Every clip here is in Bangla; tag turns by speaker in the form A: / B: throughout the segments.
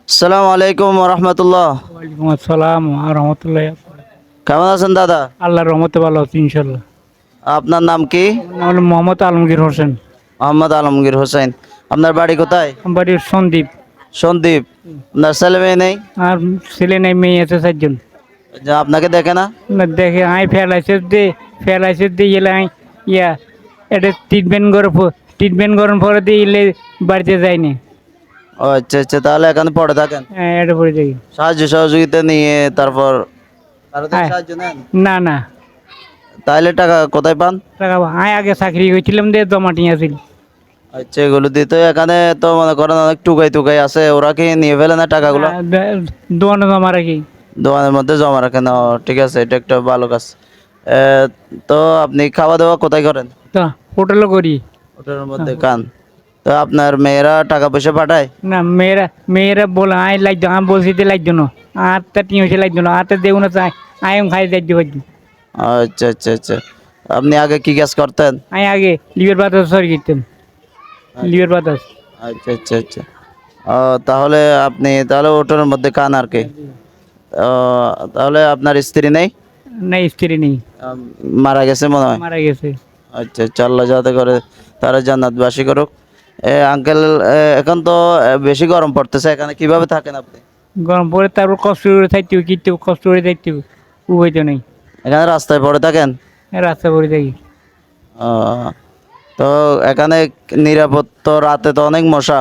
A: আসসালামু আলাইকুম রহমতুল্লাহ।
B: ওয়ালাইকুম আসসালাম রহমতুল্লাহ।
A: কেমন আছেন দাদা?
B: আল্লাহর রহমতে ভালো আছি ইনশাল্লাহ।
A: আপনার নাম কি?
B: আমার নাম হলো মোহাম্মদ আলমগীর হোসেন।
A: মোহাম্মদ আলমগীর হোসেন। আপনার বাড়ি কোথায়?
B: আমার বাড়ি সন্দীপ।
A: সন্দীপ। আপনার ছেলে মেয়ে নেই?
B: আর ছেলে নেই, মেয়ে আছে 4 জন।
A: যে আপনাকে দেখে না?
B: না দেখে আই ফেলাইছে দিয়ে এলে আই ইয়া এটা ট্রিটমেন্ট করার পরে দিয়ে এলে বাড়িতে যায়নি।
A: ও আচ্ছা আচ্ছা, তাহলে এখানে পড়ে থাকেন।
B: হ্যাঁ এটা পরে যাই।
A: সাহায্য সহযোগিতা নিয়ে তারপর কারো থেকে
B: হ্যাঁ।
A: সাহায্য নেন?
B: না না,
A: তাহলে টাকা কোথায় পান?
B: টাকা আয় আগে চাকরি হয়েছিলাম দিয়ে জমা টিয়েছিল।
A: আচ্ছা, এগুলো দিতে এখানে তো মনে করেন অনেক টুকাই টুকাই আছে, ওরা কি নিয়ে ফেলে না টাকাগুলো?
B: দোকানে জমা রাখি।
A: দোকানের মধ্যে জমা রাখেন। ও ঠিক আছে, এটা একটা ভালো কাজ। এ, তো আপনি খাওয়া দাওয়া কোথায় করেন?
B: তো হোটেলও করি।
A: হোটেলের মধ্যে খান। তো আপনার মেয়েরা টাকা পয়সা পাঠায়?
B: না মেয়েরা বলে আয় লাগতো, আমি বলছি যে লাগতো না। আর তা টিম হয়েছে লাগতো না, আর তা দেবো না চাই আয় খাই যাইতে পারছি।
A: আচ্ছা আচ্ছা আচ্ছা। আপনি আগে কি কাজ করতেন?
B: আমি আগে লিভার বাতাস সরি করতাম। লিভার বাতাস।
A: আচ্ছা আচ্ছা আচ্ছা। ও, তাহলে আপনি তাহলে হোটেলের মধ্যে খান আর কি। ও, তাহলে আপনার স্ত্রী নেই?
B: না স্ত্রী নেই,
A: আম, মারা গেছে মনে হয়।
B: মারা গেছে।
A: আচ্ছা আচ্ছা, আল্লাহ যাতে করে তারা জান্নাতবাসী করুক। আঙ্কেল, এখন তো বেশি গরম পড়তেছে, এখানে কিভাবে থাকেন আপনি?
B: গরম পরে তারপর কষ্ট করে থাকতে হবে, কিনতে কষ্ট করে থাকতে হবে, উপায় তো নেই।
A: এখানে রাস্তায় পড়ে থাকেন?
B: রাস্তা পরে থাকি।
A: ও, তো এখানে নিরাপদ তো, রাতে তো অনেক মশা।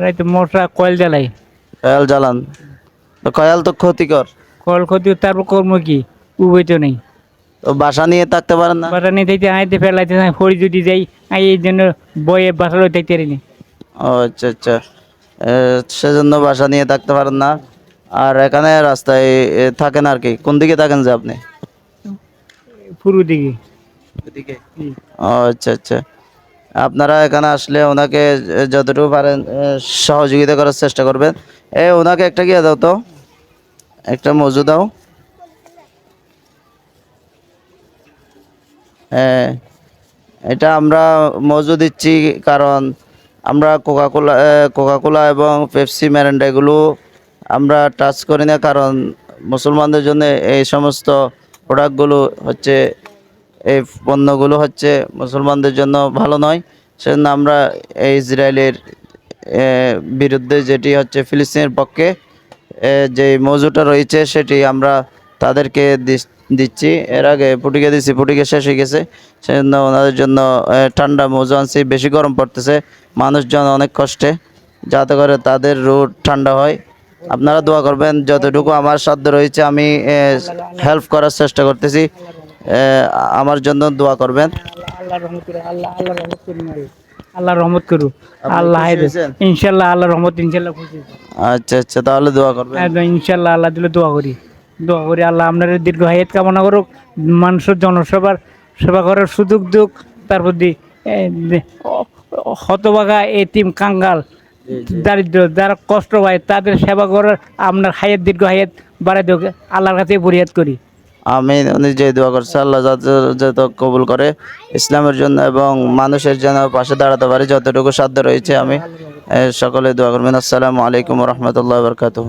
B: রাইতে মশা কয়েল জ্বালাই।
A: কয়াল জ্বালান? তো কয়াল তো ক্ষতিকর।
B: কল ক্ষতি তারপর কর্ম কি, উপায় তো নেই।
A: তো বাসা নিয়ে থাকতে পারেন না?
B: বাসা নিয়ে থাকতে আইতে ফেলাইতে ফড়ি যদি যাই আই এই জন্য বয়ে বাসা লই থাকতে পারিনি।
A: ও আচ্ছা আচ্ছা। সেজন্য বাসা নিয়ে থাকতে পারেন না। আর এখানে রাস্তায় থাকেন আর কি। কোন দিকে থাকেন যে আপনি?
B: পুরো দিকে।
A: এদিকে? ও আচ্ছা আচ্ছা। আপনারা এখানে আসলে ওনাকে যতটুকু পারেন সহযোগিতা করার চেষ্টা করবেন। ওনাকে একটা গিয়ে দাও তো, একটা মজু দাও। হ্যাঁ, এটা আমরা মজু দিচ্ছি কারণ আমরা কোকা কোলা এবং পেপসি, মেরিন্ডা এগুলো আমরা টাচ করি না, কারণ মুসলমানদের জন্য এই সমস্ত প্রোডাক্টগুলো হচ্ছে, এই পণ্যগুলো হচ্ছে মুসলমানদের জন্য ভালো নয়। সেজন্য আমরা এই ইসরায়েলের বিরুদ্ধে, যেটি হচ্ছে ফিলিস্তিনের পক্ষে যে মৌজুটা রয়েছে, সেটি আমরা তাদেরকে দিচ্ছি। এর আগে পুটিকে দিচ্ছি, পুটিকে শেষ হয়ে গেছে। সেজন্য ওনাদের জন্য ঠান্ডা মৌজু আনছি। বেশি গরম পড়তেছে, মানুষজন অনেক কষ্টে, যাতে করে তাদের রুট ঠান্ডা হয়। আপনারা দোয়া করবেন, যতটুকু আমার সাধ্য রয়েছে আমি হেল্প করার চেষ্টা করতেছি। আমার জন্য দোয়া করবেন।
B: আল্লাহ রহমত করু, আল্লাহ রহমত করুন, আল্লাহ রহমত করু।
A: আপনি
B: আল্লাহ
A: খুশি হয়েছেন?
B: ইনশাল্লাহ আল্লাহ রহমত ইনশাল্লাহ খুশি।
A: আচ্ছা আচ্ছা, তাহলে দোয়া করবেন।
B: একদম ইনশাল্লাহ আল্লাহ দিলে দোয়া করি আল্লাহ আপনার দীর্ঘ হায়াত কামনা করুক। মানুষের জনসেবার সেবা করার সুযোগ দুঃখ, তারপর হতভাগা এতিম কাঙ্গাল দারিদ্র যারা কষ্ট পায় তাদের সেবা করার আপনার হায়াত দীর্ঘ হায়াত বাড়াই দেখ, আল্লাহর কাছে পরিহাদ করি।
A: আমি নিজেই দোয়া করছি, আল্লাহ যাতে যত কবুল করে, ইসলামের জন্য এবং মানুষের জন্য পাশে দাঁড়াতে পারি, যতটুকু সাধ্য রয়েছে আমি সকলে দোয়া করবেন। আসসালামু আলাইকুম রহমতুল্লাহ বরকাতুহ।